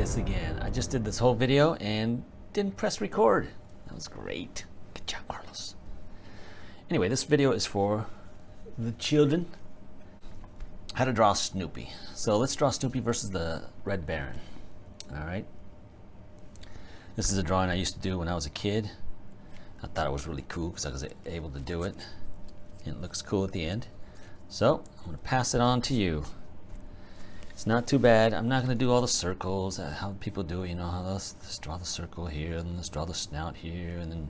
this again. I just did this whole video and didn't press record. That was great. Good job, Carlos. Anyway, this video is for the children. How to draw Snoopy. So let's draw Snoopy versus the Red Baron. All right. This is a drawing I used to do when I was a kid. I thought it was really cool because I was able to do it. And it looks cool at the end. So I'm going to pass it on to you. It's not too bad. I'm not going to do all the circles, how people do it. You know, how let's draw the circle here, and let's draw the snout here, and then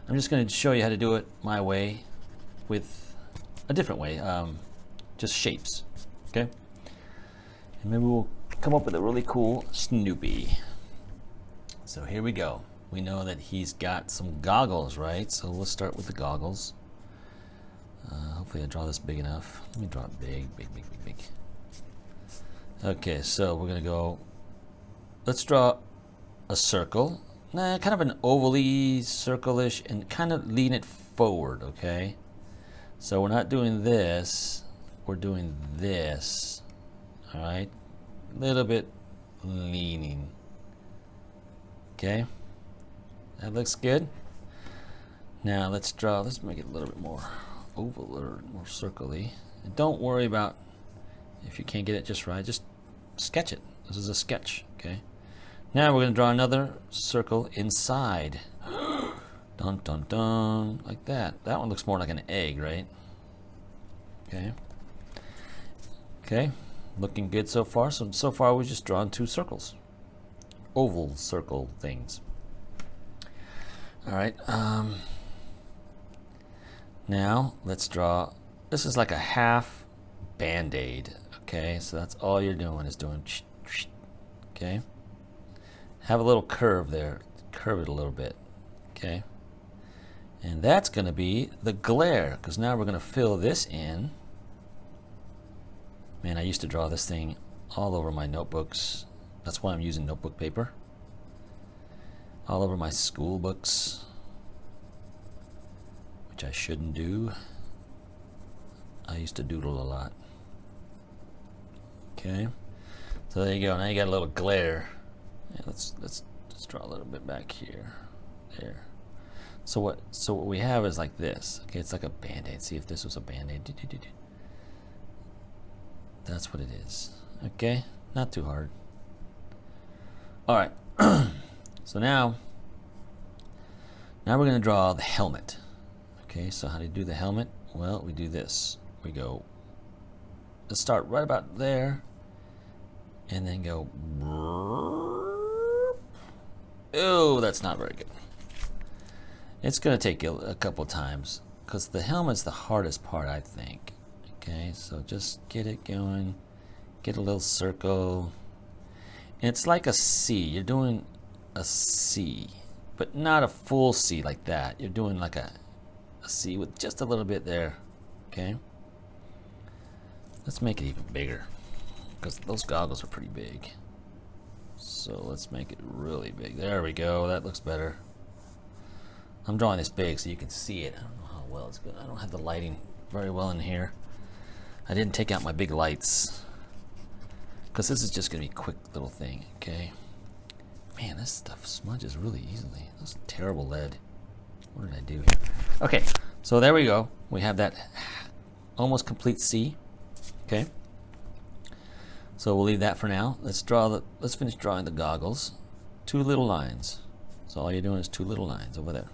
I'm just going to show you how to do it my way with a different way, just shapes, okay? And maybe we'll come up with a really cool Snoopy. So here we go. We know that he's got some goggles, right? So we'll start with the goggles. Hopefully I draw this big enough. Let me draw it big, big, big, big, big. Okay, so we're gonna go, let's draw a circle. Kind of an ovally, circle-ish, and kind of lean it forward, okay? So we're not doing this, we're doing this, all right? A little bit leaning, okay? That looks good. Now let's make it a little bit more oval or more circle-y. And don't worry about if you can't get it just right, just sketch it. This is a sketch, okay? Now we're going to draw another circle inside. Dun dun dun, like that. That one looks more like an egg, right? Okay. Okay, looking good so far. So far we've just drawn two circles. Oval circle things. All right. Now let's draw, this is like a half Band-Aid. Okay, so that's all you're doing is doing, okay? Have a little curve there, curve it a little bit, okay? And that's gonna be the glare, because now we're gonna fill this in. Man, I used to draw this thing all over my notebooks. That's why I'm using notebook paper. All over my school books, which I shouldn't do. I used to doodle a lot. Okay, so there you go. Now you got a little glare. Yeah, let's draw a little bit back here, there. So what we have is like this. Okay, it's like a Band-Aid. See if this was a Band-Aid. That's what it is. Okay, not too hard. All right. So now we're going to draw the helmet. Okay, so how do you do the helmet? Well, we do this. We go. Let's start right about there, and then go. Oh, that's not very good. It's going to take you a couple times because the helmet's the hardest part, I think. Okay, so just get it going, get a little circle. And it's like a C. You're doing a C, but not a full C like that. You're doing like a C with just a little bit there. Okay. Let's make it even bigger because those goggles are pretty big. So let's make it really big. There we go. That looks better. I'm drawing this big so you can see it. I don't know how well it's good. I don't have the lighting very well in here. I didn't take out my big lights because this is just going to be a quick little thing. Okay. Man, this stuff smudges really easily. That's terrible lead. What did I do here? Okay. So there we go. We have that almost complete C. Okay, so we'll leave that for now. Let's finish drawing the goggles. Two little lines. So all you're doing is two little lines over there.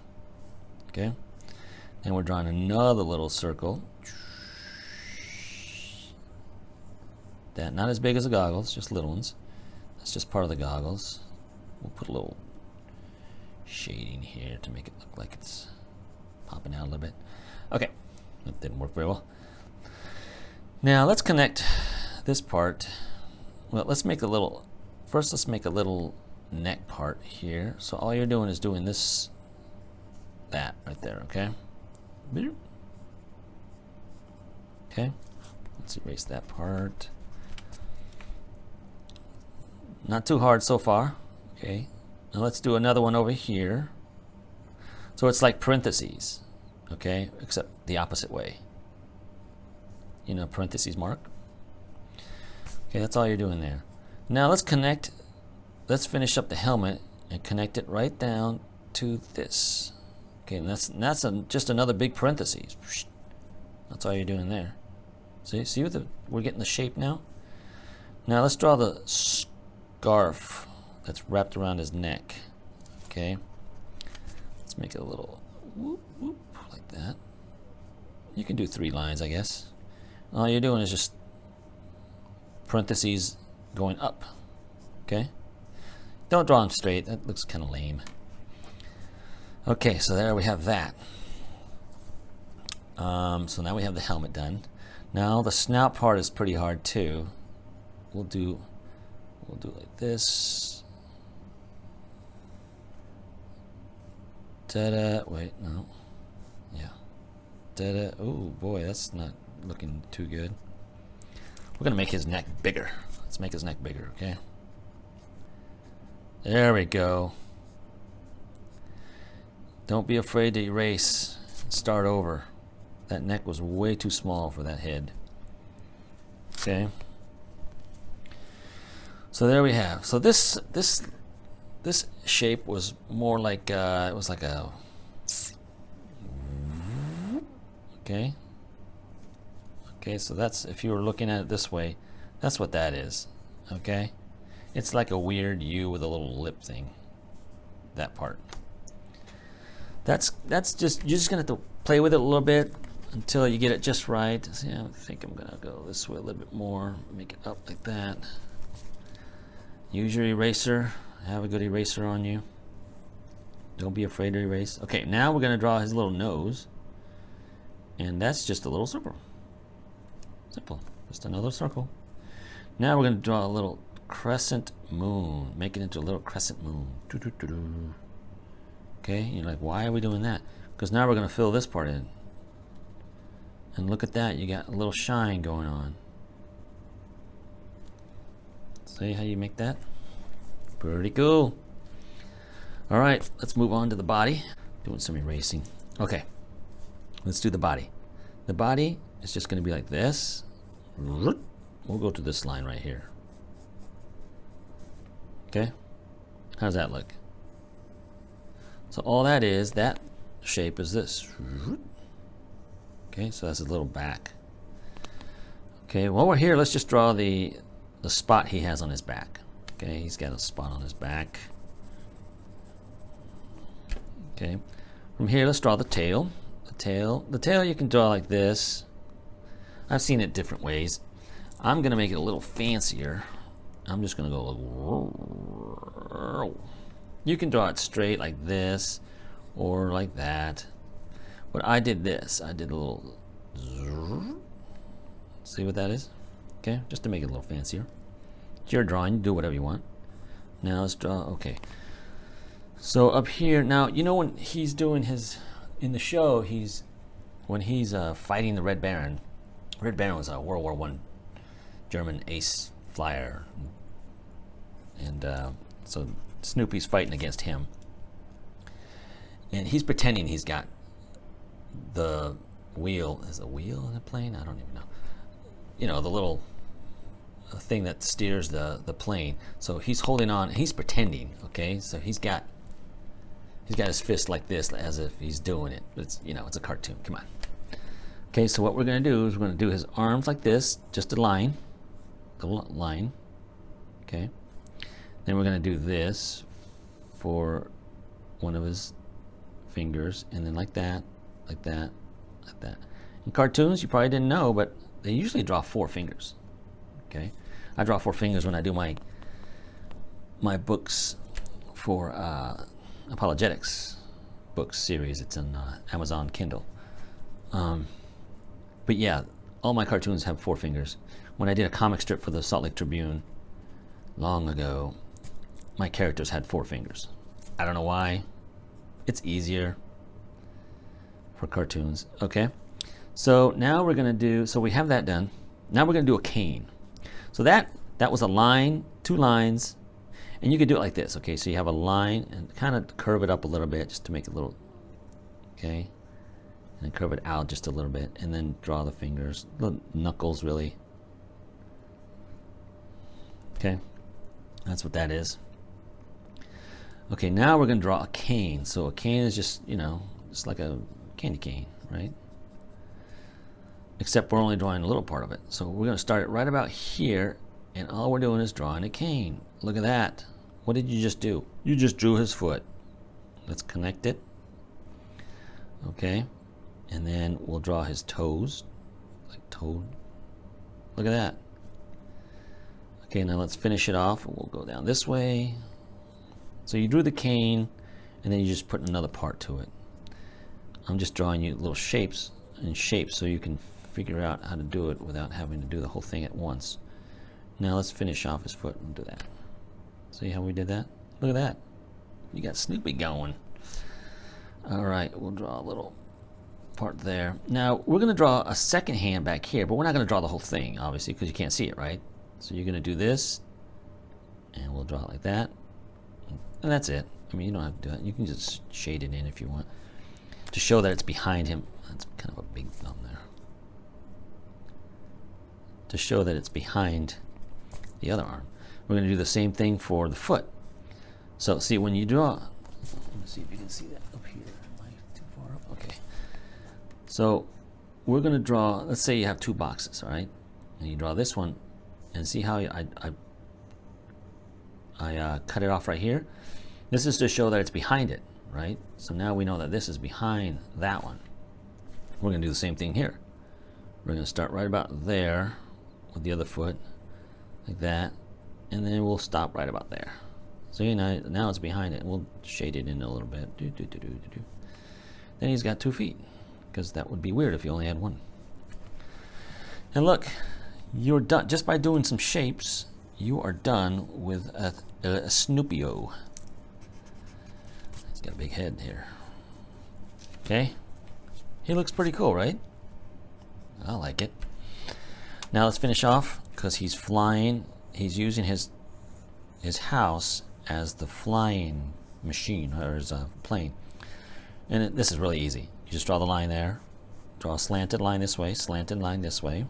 Okay, and we're drawing another little circle. That not as big as the goggles, just little ones. That's just part of the goggles. We'll put a little shading here to make it look like it's popping out a little bit. Okay, that didn't work very well. Now let's connect this part. Well, let's make a little, first let's make a little neck part here. So all you're doing is doing this, that right there, okay? Okay, let's erase that part. Not too hard so far, okay? Now let's do another one over here. So it's like parentheses, okay? Except the opposite way. You know, parentheses mark. Okay, that's all you're doing there. Now let's connect let's finish up the helmet and connect it right down to this. Okay, and that's just another big parentheses. That's all you're doing there. See what we're getting the shape now? Now let's draw the scarf that's wrapped around his neck. Okay, let's make it a little whoop, whoop, like that. You can do 3 lines, I guess. All you're doing is just parentheses going up. Okay, don't draw them straight, that looks kind of lame. Okay, so there we have that. So now we have the helmet done. Now the snout part is pretty hard too. We'll do like this. Ta-da! Wait, no. Yeah. Ta-da! Oh boy, that's not looking too good. We're gonna make his neck bigger. Let's make his neck bigger, okay? There we go. Don't be afraid to erase and start over. That neck was way too small for that head. Okay. So there we have. So this shape was more like it was like a. Okay. Okay. So that's, if you were looking at it this way, that's what that is. Okay. It's like a weird U with a little lip thing. That part. That's just, you're just gonna have to play with it a little bit until you get it just right. See, I think I'm gonna go this way a little bit more, make it up like that. Use your eraser. Have a good eraser on you. Don't be afraid to erase. Okay, now we're gonna draw his little nose, and that's just a little circle. Simple, just another circle. Now we're gonna draw a little crescent moon. Make it into a little crescent moon. Okay, you're like, why are we doing that? Because now we're gonna fill this part in. And look at that, you got a little shine going on. See how you make that? Pretty cool. All right, let's move on to the body. Doing some erasing. Okay, let's do the body. The body is just gonna be like this. We'll go to this line right here. Okay, how's that look? So all that is, that shape is this. Okay, so that's a little back. Okay, while we're here, let's just draw the spot he has on his back. Okay, he's got a spot on his back. Okay, from here, let's draw the tail. The tail you can draw like this. I've seen it different ways. I'm gonna make it a little fancier. I'm just gonna go. You can draw it straight like this, or like that. But I did this. I did a little. See what that is? Okay, just to make it a little fancier. It's your drawing. Do whatever you want. Now let's draw. Okay. So up here now, you know when he's doing his in the show, when he's fighting the Red Baron. Red Baron was a World War I German ace flyer, and so Snoopy's fighting against him, and he's pretending he's got the wheel. Is a wheel in a plane? I don't even know. You know, the little thing that steers the plane. So he's holding on. He's pretending. Okay, so he's got his fist like this, as if he's doing it. It's, you know, it's a cartoon. Come on. Okay, so what we're gonna do is we're gonna do his arms like this, just a line, little line. Okay. Then we're gonna do this for one of his fingers, and then like that, like that, like that. In cartoons, you probably didn't know, but they usually draw 4 fingers. Okay, I draw 4 fingers when I do my books for apologetics books series. It's in Amazon Kindle. But yeah, all my cartoons have 4 fingers. When I did a comic strip for the Salt Lake Tribune long ago, my characters had 4 fingers. I don't know why. It's easier for cartoons. Okay, so now we're gonna do, so we have that done. Now we're gonna do a cane. So that was a line, 2 lines, and you could do it like this. Okay, so you have a line and kind of curve it up a little bit just to make it a little, okay, and then curve it out just a little bit, and then draw the fingers, the knuckles really. Okay, that's what that is. Okay, now we're going to draw a cane. So a cane is just, you know, it's like a candy cane, right? Except we're only drawing a little part of it. So we're going to start it right about here, and all we're doing is drawing a cane. Look at that. What did you just do? You just drew his foot. Let's connect it. Okay, and then we'll draw his toes, like toe. Look at that. Okay, now let's finish it off. We'll go down this way. So you drew the cane, and then you just put another part to it. I'm just drawing you little shapes and shapes so you can figure out how to do it without having to do the whole thing at once. Now let's finish off his foot and do that. See how we did that? Look at that. You got Snoopy going. All right, we'll draw a little part there. Now we're going to draw a second hand back here, but we're not going to draw the whole thing, obviously, because you can't see it, right? So you're going to do this, and we'll draw it like that. And that's it. I mean, you don't have to do it. You can just shade it in if you want to show that it's behind him. That's kind of a big thumb there. To show that it's behind the other arm. We're going to do the same thing for the foot. So see, when you draw, let me see if you can see that up here. Am I too far up? Okay. So we're going to draw, let's say you have two boxes, all right? And you draw this one, and see how I cut it off right here. This is to show that it's behind it, right? So now we know that this is behind that one. We're going to do the same thing here. We're going to start right about there with the other foot, like that, and then we'll stop right about there. So you know, now it's behind it. We'll shade it in a little bit. Then he's got 2 feet, because that would be weird if you only had one. And look, you're done. Just by doing some shapes, you are done with a Snoopy-o. He's got a big head here. Okay? He looks pretty cool, right? I like it. Now let's finish off, because he's flying. He's using his house as the flying machine, or his plane. And this is really easy. You just draw the line there. Draw a slanted line this way, slanted line this way.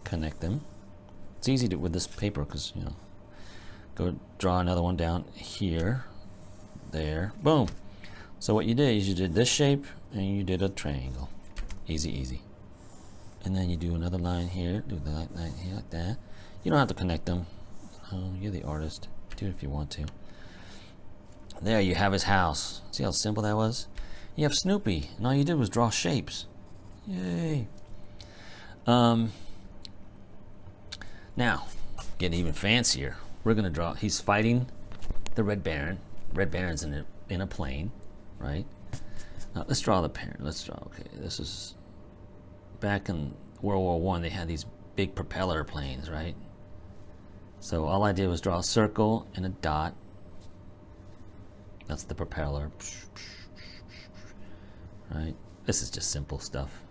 Connect them. It's easy with this paper, because, you know, go draw another one down here, there, boom. So what you did is you did this shape, and you did a triangle. Easy, easy. And then you do another line here, do the line here like that. You don't have to connect them. Oh, you're the artist. Do it if you want to. There you have his house. See how simple that was? You have Snoopy, and all you did was draw shapes. Yay. Now, getting even fancier. We're gonna draw. He's fighting the Red Baron. Red Baron's in a plane, right? Now, let's draw the parent. Let's draw. Okay, this is back in World War I. They had these big propeller planes, right? So all I did was draw a circle and a dot. That's the propeller. Right? This is just simple stuff.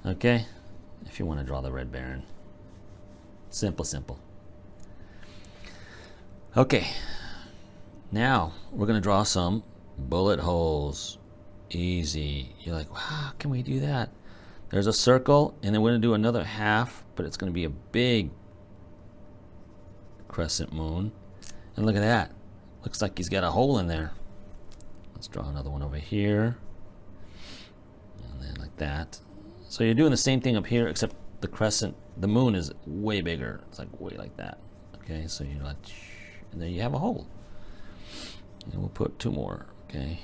Okay? If you want to draw the Red Baron. Simple, simple. Okay. Now, we're going to draw some bullet holes. Easy. You're like, wow, how can we do that? There's a circle, and then we're going to do another half, but it's going to be a big crescent moon. And look at that. Looks like he's got a hole in there. Let's draw another one over here. And then like that. So you're doing the same thing up here, except the crescent, the moon is way bigger. It's like way like that. Okay, so you're like, and then you have a hole. And we'll put 2 more, okay?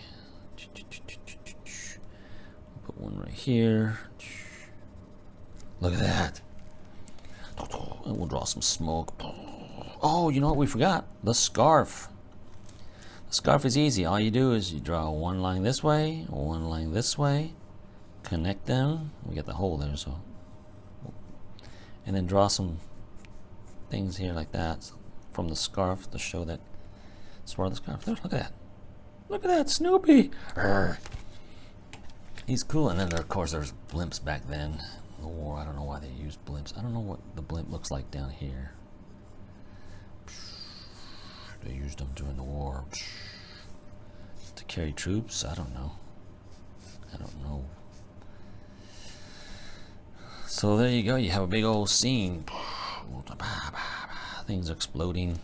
We'll put one right here. Look at that. And we'll draw some smoke. Oh, you know what we forgot? The scarf. The scarf is easy. All you do is you draw one line this way, one line this way, connect them. We got the hole there, so. And then draw some things here like that from the scarf to show that it's part of the scarf. Look at that. Look at that, Snoopy. Arr. He's cool. And then, of course, there's blimps back then. The war, I don't know why they used blimps. I don't know what the blimp looks like down here. They used them during the war to carry troops. I don't know. I don't know. So there you go. You have a big old scene Things are exploding.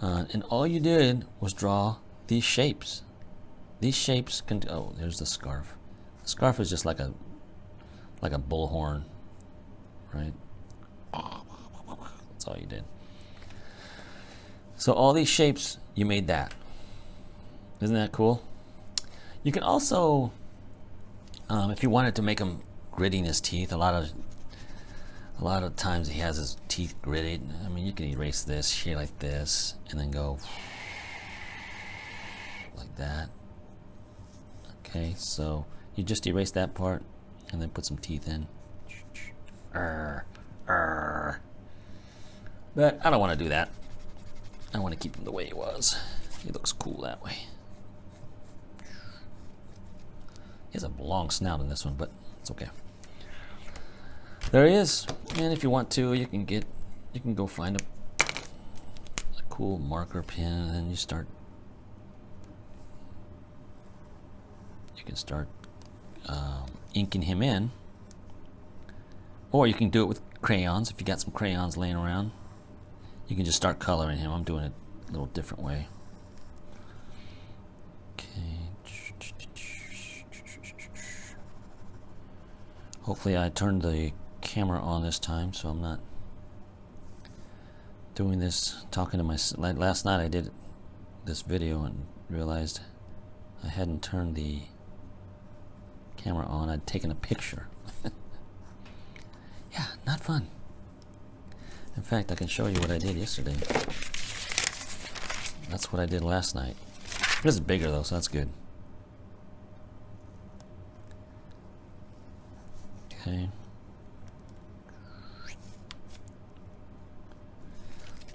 And all you did was draw these shapes. These shapes can. Oh, there's the scarf. The scarf is just like a bullhorn, right? That's all you did. So all these shapes, you made that. Isn't that cool? You can also, if you wanted to make him gritting his teeth, a lot of times he has his teeth gritted. I mean, you can erase this here like this, and then go like that. Okay, so you just erase that part, and then put some teeth in. But I don't want to do that. I want to keep him the way he was. He looks cool that way. He has a long snout in this one, but it's okay. There he is. And if you want to, you can go find a cool marker pen, and then you can start inking him in. Or you can do it with crayons. If you got some crayons laying around, you can just start coloring him. I'm doing it a little different way. Okay. Hopefully I turned the camera on this time, so I'm not doing this talking to myself. Last night I did this video and realized I hadn't turned the camera on. I'd taken a picture. Yeah, not fun. In fact, I can show you what I did yesterday. That's what I did last night. This is bigger though, so that's good. Okay.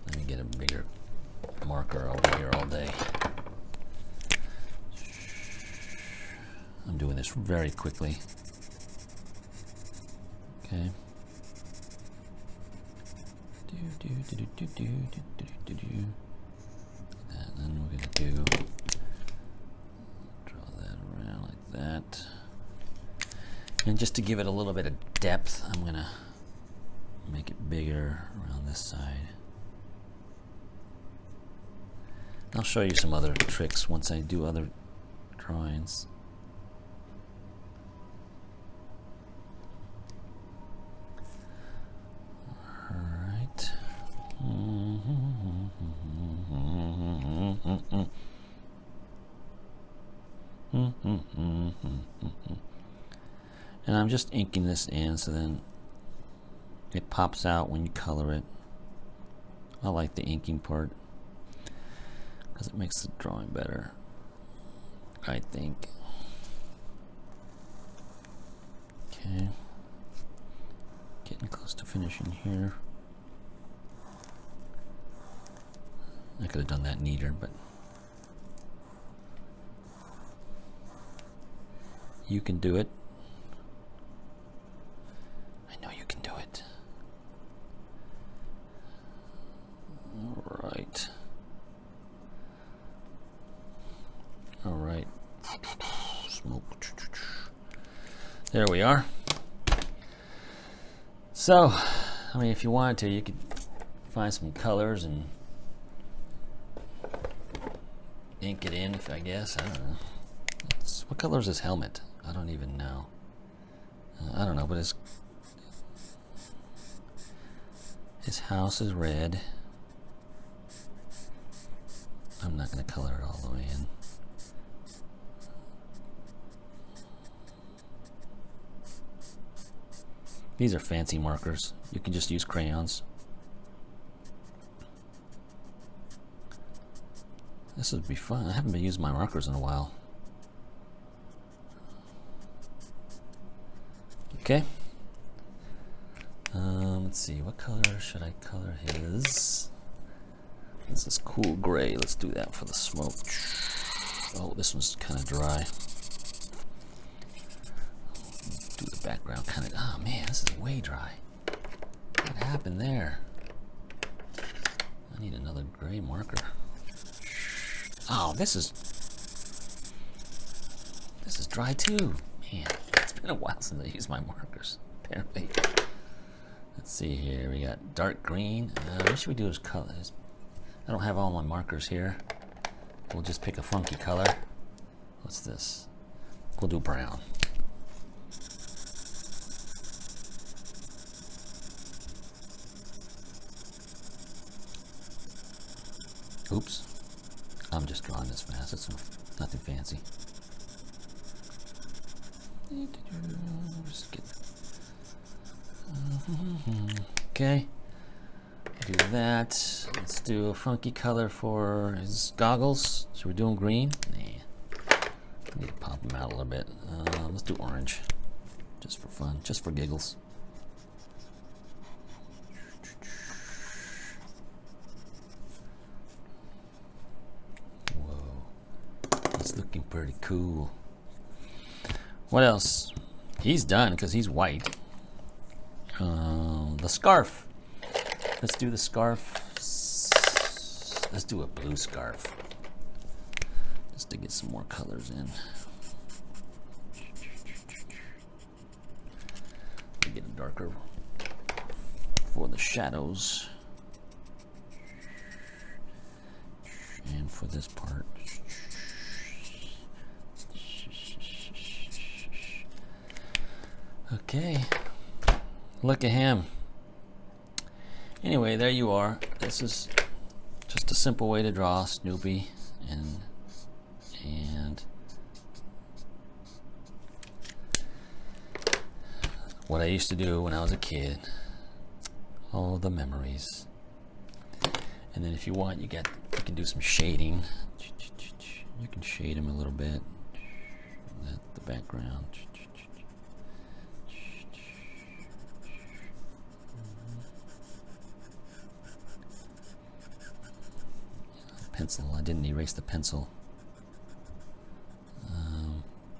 Let me get a bigger marker. I'll be here all day. I'm doing this very quickly. Okay. And then we're gonna draw that around like that. And just to give it a little bit of depth, I'm gonna make it bigger around this side. I'll show you some other tricks once I do other drawings. And I'm just inking this in so then it pops out when you color it. I like the inking part because it makes the drawing better, I think. Okay, getting close to finishing here. I could have done that neater, but you can do it. I know you can do it. All right. All right. Smoke. There we are. So, I mean, if you wanted to, you could find some colors and ink it in, I guess. I don't know. What color is his helmet? I don't even know. I don't know, but his house is red. I'm not going to color it all the way in. These are fancy markers. You can just use crayons. This would be fun. I haven't been using my markers in a while. Okay. Let's see. What color should I color his? This is cool gray. Let's do that for the smoke. Oh, this one's kind of dry. Do the background kind of. Oh man, this is way dry. What happened there? I need another gray marker. Oh, this is dry too. Man, it's been a while since I used my markers, apparently. Let's see here. We got dark green. What should we do as colors? I don't have all my markers here. We'll just pick a funky color. What's this? We'll do brown. Oops. I'm just drawing this fast. It's nothing fancy. Just get, okay. Do that. Let's do a funky color for his goggles. Should we do them green? Nah. I need to pop them out a little bit. Let's do orange. Just for fun. Just for giggles. Looking pretty cool. What else? He's done because he's white. The scarf. Let's do the scarf. Let's do a blue scarf. Just to get some more colors in. Get it darker for the shadows. And for this part. Okay, look at him. Anyway, there you are. This is just a simple way to draw Snoopy, and what I used to do when I was a kid. All the memories. And then if you want, you can do some shading. You can shade him a little bit. The background. Pencil. I didn't erase the pencil.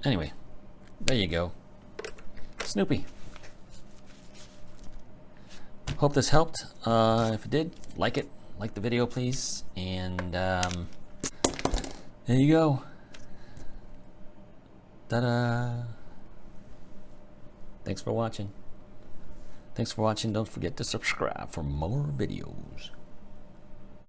Anyway, there you go. Snoopy. Hope this helped. If it did, like it. Like the video, please. And there you go. Ta-da! Thanks for watching. Don't forget to subscribe for more videos.